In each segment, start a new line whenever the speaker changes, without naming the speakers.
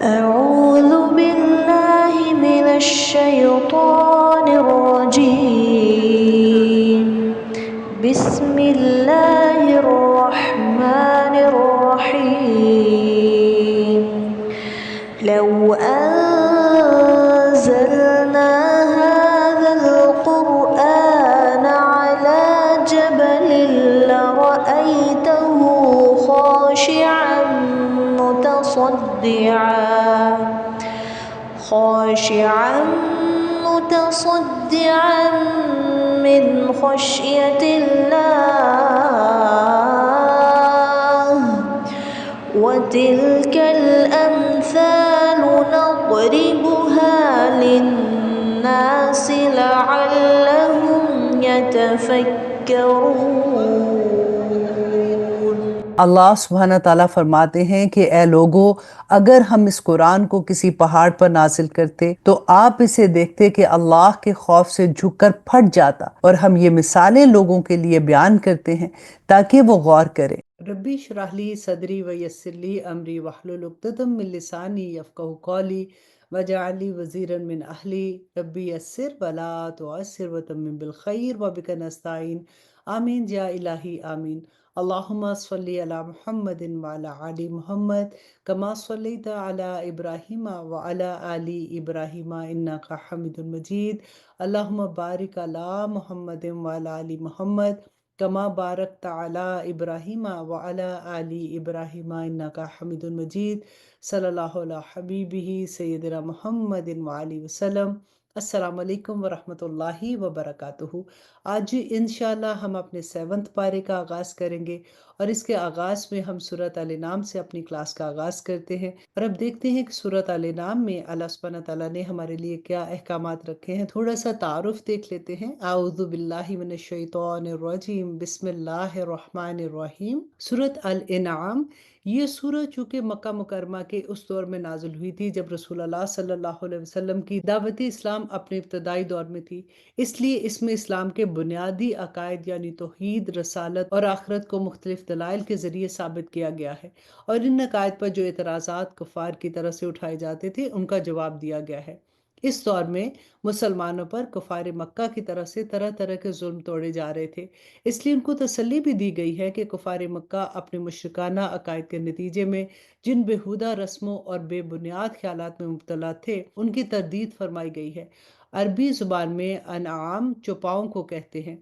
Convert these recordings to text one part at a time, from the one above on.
أعوذ بالله من الشيطان الرجيم بسم الله الرحمن الرحيم لو أنزلنا هذا القرآن على جبل لرأيته خاشعا متصدعا من خشية الله وتلك الأمثال نضربها للناس لعلهم يتفكرون۔
اللہ سبحانہ تعالیٰ فرماتے ہیں کہ اے لوگو، اگر ہم اس قرآن کو کسی پہاڑ پر نازل کرتے تو آپ اسے دیکھتے کہ اللہ کے خوف سے جھک کر پھٹ جاتا، اور ہم یہ مثالیں لوگوں کے لیے بیان کرتے ہیں تاکہ وہ غور کریں۔ ربی اشرح لی صدری ویسر لی امری واحلل عقدۃ من لسانی یفقہوا قولی واجعل لی وزیرا من اہلی ربی یسر ولا تعسر وتمم بالخیر وبک نستعین آمین یا الہی آمین۔ اللہم صلی علی محمد وعلی آل محمد کما صلیت علی ابراہیم وعلی آل ابراہیم انک حمید مجید۔ اللہم بارک علی محمد وعلی آل محمد کما بارکت علی ابراہیم وعلی آل ابراہیم انک حمید مجید۔ صلی اللہ علی حبیبہ سیدنا محمد وعلی وسلم۔ السلام علیکم ورحمۃ اللہ وبرکاتہ۔ آج انشاءاللہ ہم اپنے 7 پارے کا آغاز کریں گے، اور اس کے آغاز میں ہم سورۃ الانعام سے اپنی کلاس کا آغاز کرتے ہیں، اور اب دیکھتے ہیں کہ سورۃ الانعام میں اللہ سبحانہ تعالیٰ نے ہمارے لیے کیا احکامات رکھے ہیں۔ تھوڑا سا تعارف دیکھ لیتے ہیں۔ اعوذ باللہ من الشیطان الرجیم بسم اللہ الرحمن الرحیم۔ سورۃ الانعام یہ سورہ چونکہ مکہ مکرمہ کے اس دور میں نازل ہوئی تھی جب رسول اللہ صلی اللہ علیہ وسلم کی دعوت اسلام اپنے ابتدائی دور میں تھی، اس لیے اس میں اسلام کے بنیادی عقائد یعنی توحید، رسالت اور آخرت کو مختلف دلائل کے ذریعے ثابت کیا گیا ہے، اور ان عقائد پر جو اعتراضات کفار کی طرف سے اٹھائے جاتے تھے ان کا جواب دیا گیا ہے۔ اس دور میں مسلمانوں پر کفار مکہ کی طرف سے طرح طرح کے ظلم توڑے جا رہے تھے، اس لیے ان کو تسلی بھی دی گئی ہے کہ کفار مکہ اپنے مشرکانہ عقائد کے نتیجے میں جن بیہودہ رسموں اور بے بنیاد خیالات میں مبتلا تھے ان کی تردید فرمائی گئی ہے۔ عربی زبان میں انعام چوپاؤں کو کہتے ہیں۔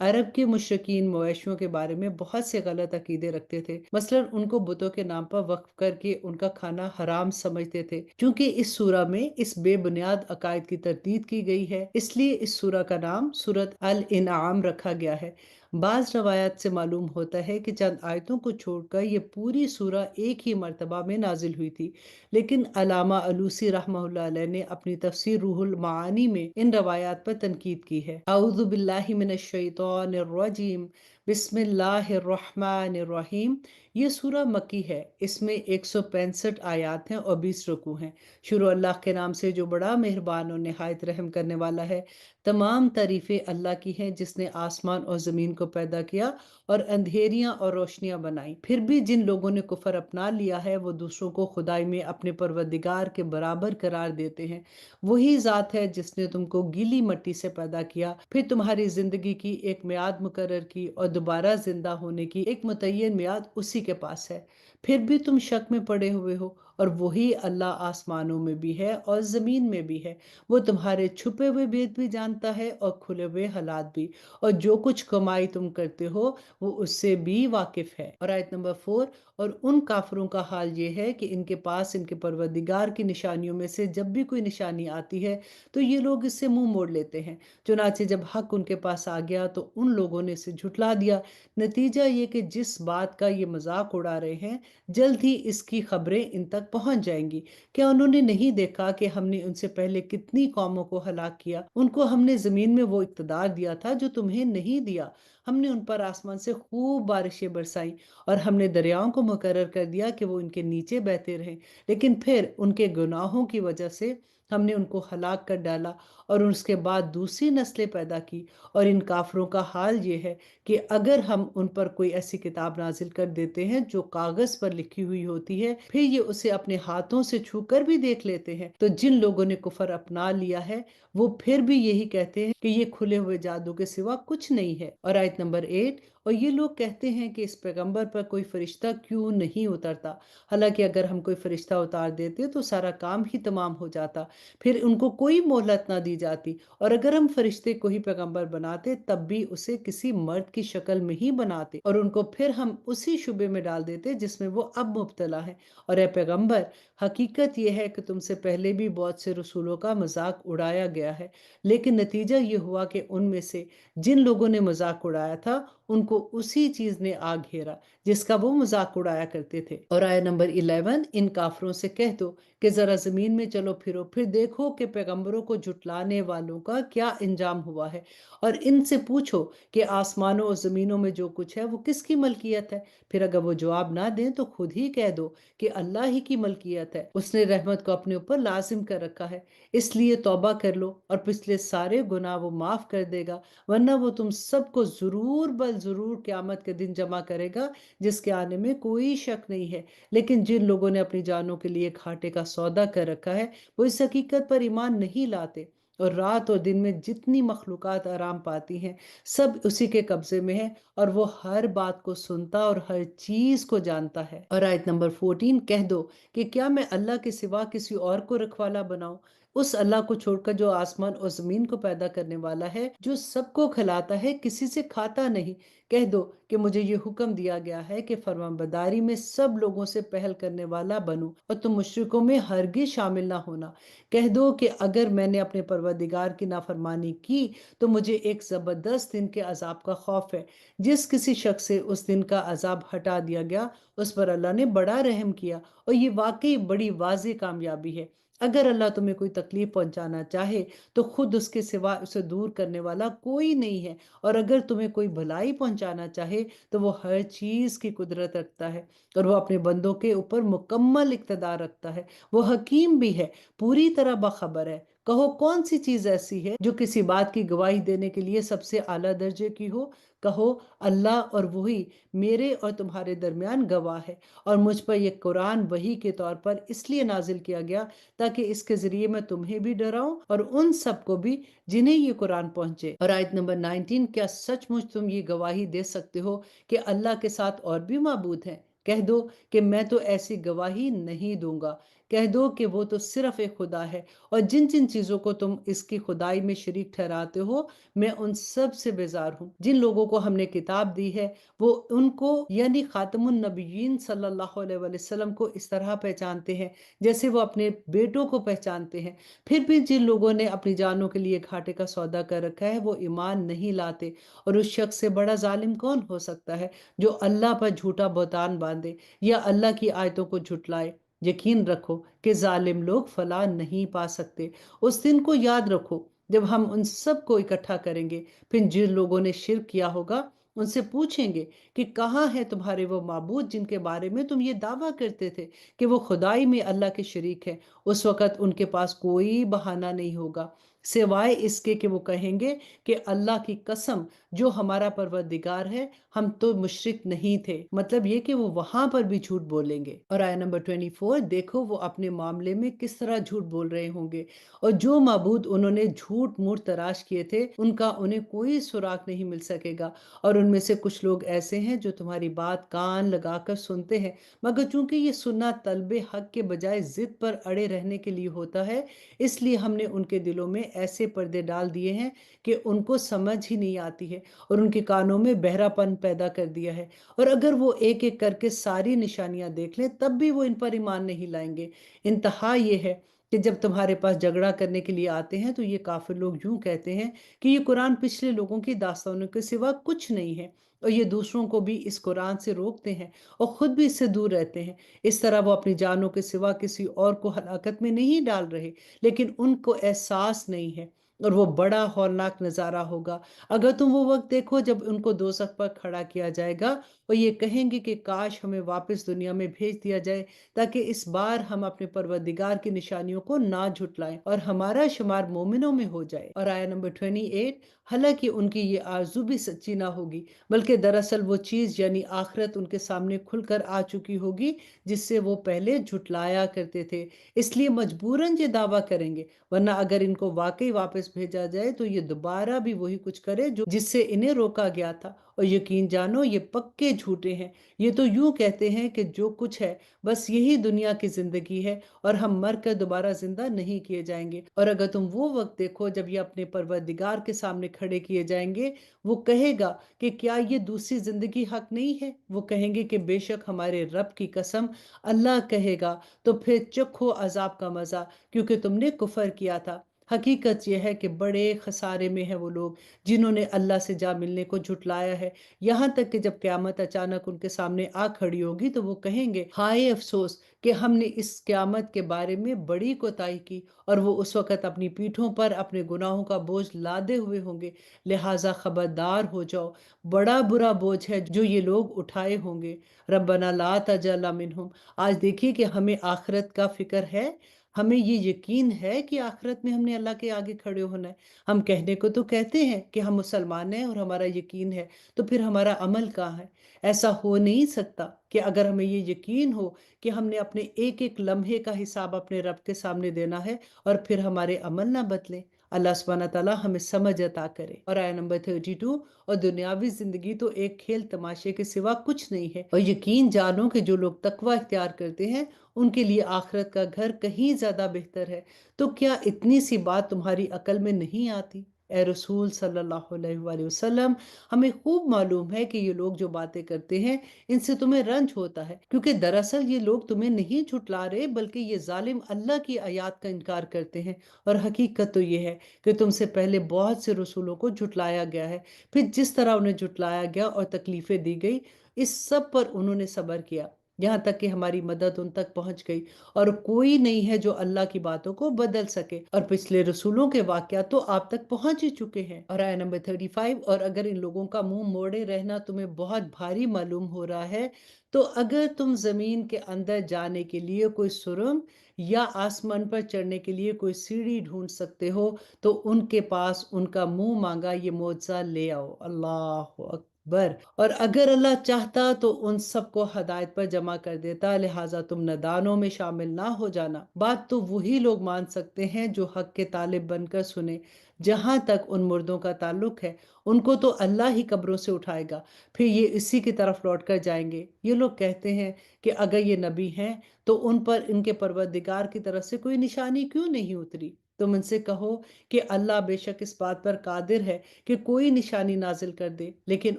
عرب کے مشرکین مویشیوں کے بارے میں بہت سے غلط عقیدے رکھتے تھے، مثلا ان کو بتوں کے نام پر وقف کر کے ان کا کھانا حرام سمجھتے تھے۔ چونکہ اس سورہ میں اس بے بنیاد عقائد کی تردید کی گئی ہے، اس لیے اس سورہ کا نام سورۃ الانعام رکھا گیا ہے۔ بعض روایات سے معلوم ہوتا ہے کہ چند آیتوں کو چھوڑ کر یہ پوری سورہ ایک ہی مرتبہ میں نازل ہوئی تھی، لیکن علامہ الوسی رحمہ اللہ علیہ نے اپنی تفسیر روح المعانی میں ان روایات پر تنقید کی ہے۔ اعوذ باللہ من الشیطان الرجیم بسم اللہ الرحمن الرحیم۔ یہ سورہ مکی ہے، اس میں 165 آیات ہیں اور 20 رکوع ہیں۔ شروع اللہ کے نام سے جو بڑا مہربان اور نہایت رحم کرنے والا ہے۔ تمام تعریفیں اللہ کی ہیں جس نے آسمان اور زمین کو پیدا کیا اور اندھیریاں اور روشنیاں بنائیں۔ پھر بھی جن لوگوں نے کفر اپنا لیا ہے وہ دوسروں کو خدائی میں اپنے پروردگار کے برابر قرار دیتے ہیں۔ وہی ذات ہے جس نے تم کو گیلی مٹی سے پیدا کیا، پھر تمہاری زندگی کی ایک میعاد مقرر کی اور دوبارہ زندہ ہونے کی ایک متعین میعاد اسی کے پاس ہے۔ پھر بھی تم شک میں پڑے ہوئے ہو، اور وہی اللہ آسمانوں میں بھی ہے اور زمین میں بھی ہے۔ وہ تمہارے چھپے ہوئے بھید بھی جانتا ہے اور کھلے ہوئے حالات بھی، اور جو کچھ کمائی تم کرتے ہو وہ اس سے بھی واقف ہے۔ اور آیت نمبر 4، اور ان کافروں کا حال یہ ہے کہ ان کے پاس ان کے پروردگار کی نشانیوں میں سے جب بھی کوئی نشانی آتی ہے تو یہ لوگ اس سے منہ موڑ لیتے ہیں، چنانچہ جب حق ان کے پاس آ گیا تو ان لوگوں نے اسے جھٹلا دیا۔ نتیجہ یہ کہ جس بات کا یہ مذاق اڑا رہے ہیں جلد ہی اس کی خبریں ان تک پہنچ جائیں گی۔ کیا انہوں نے نہیں دیکھا کہ ہم نے ان سے پہلے کتنی قوموں کو ہلاک کیا؟ ان کو ہم نے زمین میں وہ اقتدار دیا تھا جو تمہیں نہیں دیا۔ ہم نے ان پر آسمان سے خوب بارشیں برسائیں اور ہم نے دریاؤں کو مقرر کر دیا کہ وہ ان کے نیچے بہتے رہیں، لیکن پھر ان کے گناہوں کی وجہ سے ہم نے ان کو ہلاک کر ڈالا اور اس کے بعد دوسری نسلیں پیدا کی۔ اور ان کافروں کا حال یہ ہے کہ اگر ہم ان پر کوئی ایسی کتاب نازل کر دیتے ہیں جو کاغذ پر لکھی ہوئی ہوتی ہے، پھر یہ اسے اپنے ہاتھوں سے چھو کر بھی دیکھ لیتے ہیں، تو جن لوگوں نے کفر اپنا لیا ہے وہ پھر بھی یہی کہتے ہیں کہ یہ کھلے ہوئے جادو کے سوا کچھ نہیں ہے۔ اور آیت نمبر 8، اور یہ لوگ کہتے ہیں کہ اس پیغمبر پر کوئی فرشتہ کیوں نہیں اترتا، حالانکہ اگر ہم کوئی فرشتہ اتار دیتے تو سارا کام ہی تمام ہو جاتا، پھر ان کو کوئی مہلت نہ دی جاتی، اور اگر ہم فرشتے کو ہی پیغمبر بناتے تب بھی اسے کسی مرد کی شکل میں ہی بناتے، اور ان کو پھر ہم اسی شبے میں ڈال دیتے جس میں وہ اب مبتلا ہے۔ اور اے پیغمبر، حقیقت یہ ہے کہ تم سے پہلے بھی بہت سے رسولوں کا مذاق اڑایا گیا ہے، لیکن نتیجہ یہ ہوا کہ ان میں سے جن لوگوں نے مذاق اڑایا تھا ان کو اسی چیز نے آ گھیرا جس کا وہ مذاق اڑایا کرتے تھے۔ اور آیت نمبر 11، ان کافروں سے کہہ دو کہ ذرا زمین میں چلو پھرو، پھر دیکھو کہ پیغمبروں کو جھٹلانے والوں کا کیا انجام ہوا ہے، اور ان سے پوچھو کہ آسمانوں اور زمینوں میں جو کچھ ہے وہ کس کی ملکیت ہے۔ پھر اگر وہ جواب نہ دیں تو خود ہی کہہ دو کہ اللہ ہی کی ملکیت ہے، اس نے رحمت کو اپنے اوپر لازم کر رکھا ہے، اس لیے توبہ کر لو اور پچھلے سارے گناہ وہ معاف کر دے گا، ورنہ وہ تم سب کو ضرور بل ضرور قیامت کے دن جمع کرے گا جس کے آنے میں کوئی شک نہیں ہے۔ لیکن جن لوگوں نے اپنی جانوں کے لیے گھاٹے کا سودا کر رکھا ہے وہ اس حقیقت پر ایمان نہیں لاتے، اور رات اور دن میں جتنی مخلوقات آرام پاتی ہیں سب اسی کے قبضے میں ہے، اور وہ ہر بات کو سنتا اور ہر چیز کو جانتا ہے۔ اور آیت نمبر 14، کہہ دو کہ کیا میں اللہ کے سوا کسی اور کو رکھوالا بناؤں، اس اللہ کو چھوڑ کر جو آسمان اور زمین کو پیدا کرنے والا ہے، جو سب کو کھلاتا ہے، کسی سے کھاتا نہیں۔ کہہ دو کہ مجھے یہ حکم دیا گیا ہے کہ فرمانبرداری میں سب لوگوں سے پہل کرنے والا بنوں اور تم مشرکوں میں ہرگز شامل نہ ہونا۔ کہہ دو کہ اگر میں نے اپنے پروردگار کی نافرمانی کی تو مجھے ایک زبردست دن کے عذاب کا خوف ہے۔ جس کسی شخص سے اس دن کا عذاب ہٹا دیا گیا اس پر اللہ نے بڑا رحم کیا، اور یہ واقعی بڑی واضح کامیابی ہے۔ اگر اللہ تمہیں کوئی تکلیف پہنچانا چاہے تو خود اس کے سوا اسے دور کرنے والا کوئی نہیں ہے، اور اگر تمہیں کوئی بھلائی پہنچانا چاہے تو وہ ہر چیز کی قدرت رکھتا ہے، اور وہ اپنے بندوں کے اوپر مکمل اقتدار رکھتا ہے، وہ حکیم بھی ہے، پوری طرح باخبر ہے۔ کہو کون سی چیز ایسی ہے جو کسی بات کی گواہی دینے کے لیے سب سے اعلیٰ درجے کی ہو؟ کہو اللہ، اور وہی میرے اور تمہارے درمیان گواہ ہے، اور مجھ پر یہ قرآن وحی کے طور پر اس لیے نازل کیا گیا تاکہ اس کے ذریعے میں تمہیں بھی ڈراؤں اور ان سب کو بھی جنہیں یہ قرآن پہنچے۔ اور آیت نمبر 19، کیا سچ مچ تم یہ گواہی دے سکتے ہو کہ اللہ کے ساتھ اور بھی معبود ہیں؟ کہہ دو کہ میں تو ایسی گواہی نہیں دوں گا۔ کہہ دو کہ وہ تو صرف ایک خدا ہے، اور جن جن چیزوں کو تم اس کی خدائی میں شریک ٹھہراتے ہو میں ان سب سے بیزار ہوں۔ جن لوگوں کو ہم نے کتاب دی ہے وہ ان کو یعنی خاتم النبیین صلی اللہ علیہ وسلم کو اس طرح پہچانتے ہیں جیسے وہ اپنے بیٹوں کو پہچانتے ہیں۔ پھر بھی جن لوگوں نے اپنی جانوں کے لیے گھاٹے کا سودا کر رکھا ہے وہ ایمان نہیں لاتے، اور اس شخص سے بڑا ظالم کون ہو سکتا ہے جو اللہ پر جھوٹا بہتان باندھے یا اللہ کی آیتوں کو جھٹلائے۔ یقین رکھو کہ ظالم لوگ فلاح نہیں پا سکتے۔ اس دن کو یاد رکھو جب ہم ان سب کو اکٹھا کریں گے، پھر جن لوگوں نے شرک کیا ہوگا ان سے پوچھیں گے کہ کہاں ہے تمہارے وہ معبود جن کے بارے میں تم یہ دعویٰ کرتے تھے کہ وہ خدائی میں اللہ کے شریک ہے۔ اس وقت ان کے پاس کوئی بہانہ نہیں ہوگا سوائے اس کے کہ وہ کہیں گے کہ اللہ کی قسم جو ہمارا پروردگار ہے ہم تو مشرک نہیں تھے، مطلب یہ کہ وہ وہاں پر بھی جھوٹ بولیں گے۔ اور آیت نمبر 24، دیکھو وہ اپنے معاملے میں کس طرح جھوٹ بول رہے ہوں گے، اور جو معبود انہوں نے جھوٹ موٹ تراش کیے تھے ان کا انہیں کوئی سراغ نہیں مل سکے گا۔ اور ان میں سے کچھ لوگ ایسے ہیں جو تمہاری بات کان لگا کر سنتے ہیں، مگر چونکہ یہ سننا طلب حق کے بجائے ضد پر اڑے رہنے کے لیے ہوتا ہے، اس لیے ہم نے ان کے دلوں میں ایسے پردے ڈال دیے ہیں کہ ان کو سمجھ ہی نہیں آتی ہے، اور ان کے کانوں میں بہرا پن پیدا کر دیا ہے، اور اگر وہ ایک ایک کر کے ساری نشانیاں دیکھ لیں تب بھی وہ ان پر ایمان نہیں لائیں گے۔ انتہا یہ ہے کہ جب تمہارے پاس جھگڑا کرنے کے لیے آتے ہیں تو یہ کافر لوگ یوں کہتے ہیں کہ یہ قرآن پچھلے لوگوں کی داستانوں کے سوا کچھ نہیں ہے، اور یہ دوسروں کو بھی اس قرآن سے روکتے ہیں اور خود بھی اس سے دور رہتے ہیں۔ اس طرح وہ اپنی جانوں کے سوا کسی اور کو ہلاکت میں نہیں ڈال رہے، لیکن ان کو احساس نہیں ہے۔ اور وہ بڑا ہولناک نظارہ ہوگا۔ اگر تم وہ وقت دیکھو جب ان کو دوزخ پر کھڑا کیا جائے گا اور یہ کہیں گے کہ کاش ہمیں واپس دنیا میں بھیج دیا جائے تاکہ اس بار ہم اپنے پروردگار کی نشانیوں کو نہ جھٹلائیں اور ہمارا شمار مومنوں میں ہو جائے۔ اور آیہ نمبر 28، حالانکہ ان کی یہ آرزو بھی سچی نہ ہوگی، بلکہ دراصل وہ چیز یعنی آخرت ان کے سامنے کھل کر آ چکی ہوگی جس سے وہ پہلے جھٹلایا کرتے تھے، اس لیے مجبوراً یہ دعویٰ کریں گے، ورنہ اگر ان کو واقعی واپس بھیجا جائے تو یہ دوبارہ بھی وہی کچھ کرے جو جس سے انہیں روکا گیا تھا، اور یقین جانو یہ پکے جھوٹے ہیں۔ یہ تو یوں کہتے ہیں کہ جو کچھ ہے بس یہی دنیا کی زندگی ہے اور ہم مر کر دوبارہ زندہ نہیں کیے جائیں گے۔ اور اگر تم وہ وقت دیکھو جب یہ اپنے پروردگار کے سامنے کھڑے کیے جائیں گے، وہ کہے گا کہ کیا یہ دوسری زندگی حق نہیں ہے؟ وہ کہیں گے کہ بے شک ہمارے رب کی قسم، اللہ کہے گا تو پھر چکھو عذاب کا مزہ کیونکہ تم نے کفر کیا تھا۔ حقیقت یہ ہے کہ بڑے خسارے میں ہیں وہ لوگ جنہوں نے اللہ سے جا ملنے کو جھٹلایا ہے، یہاں تک کہ جب قیامت اچانک ان کے سامنے آ کھڑی ہوگی تو وہ کہیں گے ہائے افسوس کہ ہم نے اس قیامت کے بارے میں بڑی کوتاہی کی، اور وہ اس وقت اپنی پیٹھوں پر اپنے گناہوں کا بوجھ لادے ہوئے ہوں گے۔ لہٰذا خبردار ہو جاؤ، بڑا برا بوجھ ہے جو یہ لوگ اٹھائے ہوں گے۔ ربنا لا تجعلنا منہم۔ آج دیکھیے کہ ہمیں آخرت کا فکر ہے، ہمیں یہ یقین ہے کہ آخرت میں ہم نے اللہ کے آگے کھڑے ہونا ہے۔ ہم کہنے کو تو کہتے ہیں کہ ہم مسلمان ہیں اور ہمارا یقین ہے، تو پھر ہمارا عمل کہاں ہے؟ ایسا ہو نہیں سکتا کہ اگر ہمیں یہ یقین ہو کہ ہم نے اپنے ایک ایک لمحے کا حساب اپنے رب کے سامنے دینا ہے اور پھر ہمارے عمل نہ بدلیں۔ اللہ سبحانہ تعالیٰ ہمیں سمجھ عطا کرے۔ اور آیہ نمبر 32، اور دنیاوی زندگی تو ایک کھیل تماشے کے سوا کچھ نہیں ہے، اور یقین جانو کہ جو لوگ تقوی اختیار کرتے ہیں ان کے لیے آخرت کا گھر کہیں زیادہ بہتر ہے۔ تو کیا اتنی سی بات تمہاری عقل میں نہیں آتی؟ اے رسول صلی اللہ علیہ وآلہ وسلم، ہمیں خوب معلوم ہے کہ یہ لوگ جو باتیں کرتے ہیں ان سے تمہیں رنج ہوتا ہے، کیونکہ دراصل یہ لوگ تمہیں نہیں جھٹلا رہے بلکہ یہ ظالم اللہ کی آیات کا انکار کرتے ہیں، اور حقیقت تو یہ ہے کہ تم سے پہلے بہت سے رسولوں کو جھٹلایا گیا ہے، پھر جس طرح انہیں جھٹلایا گیا اور تکلیفیں دی گئی اس سب پر انہوں نے صبر کیا، یہاں تک کہ ہماری مدد ان تک پہنچ گئی، اور کوئی نہیں ہے جو اللہ کی باتوں کو بدل سکے، اور پچھلے رسولوں کے واقعات تو آپ تک پہنچ ہی چکے ہیں۔ اور آیہ نمبر 35، اور اگر ان لوگوں کا منہ موڑے رہنا تمہیں بہت بھاری معلوم ہو رہا ہے تو اگر تم زمین کے اندر جانے کے لیے کوئی سرنگ یا آسمان پر چڑھنے کے لیے کوئی سیڑھی ڈھونڈ سکتے ہو تو ان کے پاس ان کا منہ مانگا یہ معجزہ لے آؤ۔ اللہ اکبر۔ اور اگر اللہ چاہتا تو ان سب کو ہدایت پر جمع کر دیتا، لہٰذا تم نادانوں میں شامل نہ ہو جانا۔ بات تو وہی لوگ مان سکتے ہیں جو حق کے طالب بن کر سنے۔ جہاں تک ان مردوں کا تعلق ہے ان کو تو اللہ ہی قبروں سے اٹھائے گا، پھر یہ اسی کی طرف لوٹ کر جائیں گے۔ یہ لوگ کہتے ہیں کہ اگر یہ نبی ہیں تو ان پر ان کے پروردگار کی طرف سے کوئی نشانی کیوں نہیں اتری؟ تم ان سے کہو کہ اللہ بے شک اس بات پر قادر ہے کہ کوئی نشانی نازل کر دے، لیکن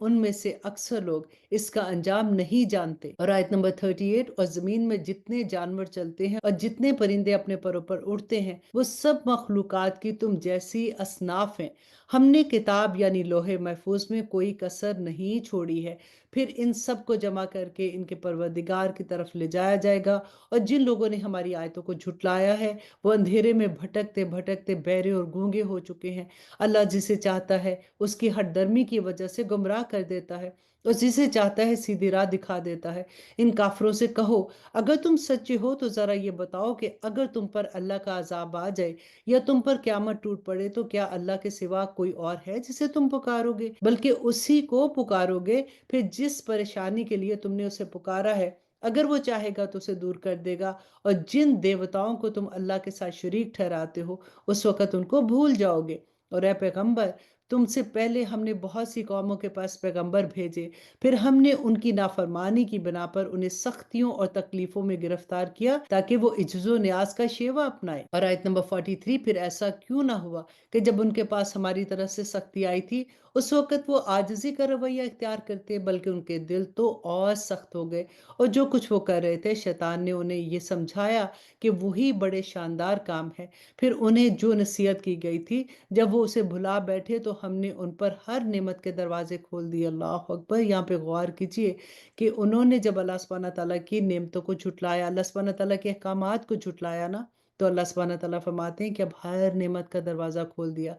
ان میں سے اکثر لوگ اس کا انجام نہیں جانتے۔ اور آیت نمبر 38، اور زمین میں جتنے جانور چلتے ہیں اور جتنے پرندے اپنے پروں پر اڑتے ہیں وہ سب مخلوقات کی تم جیسی اصناف ہیں، ہم نے کتاب یعنی لوح محفوظ میں کوئی کسر نہیں چھوڑی ہے، پھر ان سب کو جمع کر کے ان کے پروردگار کی طرف لے جایا جائے گا، اور جن لوگوں نے ہماری آیتوں کو جھٹلایا ہے وہ اندھیرے میں بھٹکتے بھٹکتے بہرے اور گونگے ہو چکے ہیں۔ اللہ جسے چاہتا ہے اس کی ہٹ درمی کی وجہ سے گمراہ کر دیتا ہے اور جسے چاہتا ہے سیدھی راہ دکھا دیتا ہے۔ ان کافروں سے کہو اگر تم سچے ہو تو ذرا یہ بتاؤ کہ اگر تم پر اللہ کا عذاب آ جائے یا تم پر قیامت ٹوٹ پڑے تو کیا اللہ کے سوا کوئی اور ہے جسے تم پکارو گے؟ بلکہ اسی کو پکارو گے، پھر جس پریشانی کے لیے تم نے اسے پکارا ہے اگر وہ چاہے گا تو اسے دور کر دے گا، اور جن دیوتاؤں کو تم اللہ کے ساتھ شریک ٹھہراتے ہو اس وقت ان کو بھول جاؤ گے۔ اور اے پیغمبر، تم سے پہلے ہم نے بہت سی قوموں کے پاس پیغمبر بھیجے، پھر ہم نے ان کی نافرمانی کی بنا پر انہیں سختیوں اور تکلیفوں میں گرفتار کیا تاکہ وہ عجز و نیاز کا شیوہ اپنائے۔ اور آیت نمبر 43، پھر ایسا کیوں نہ ہوا کہ جب ان کے پاس ہماری طرف سے سختی آئی تھی اس وقت وہ عاجزی کا رویہ اختیار کرتے، بلکہ ان کے دل تو اور سخت ہو گئے، اور جو کچھ وہ کر رہے تھے شیطان نے انہیں یہ سمجھایا کہ وہی بڑے شاندار کام ہے، پھر انہیں جو نصیحت کی گئی تھی جب وہ اسے بھلا بیٹھے تو ہم نے ان پر ہر نعمت کے دروازے کھول دیے۔ اللہ اکبر۔ یہاں پہ غور کیجئے کہ انہوں نے جب اللہ سبحانہ تعالیٰ کی نعمتوں کو جھٹلایا، اللہ سبحانہ تعالیٰ کے احکامات کو جھٹلایا نا، تو اللہ سبحانہ تعالیٰ فرماتے ہیں کہ اب ہر نعمت کا دروازہ کھول دیا،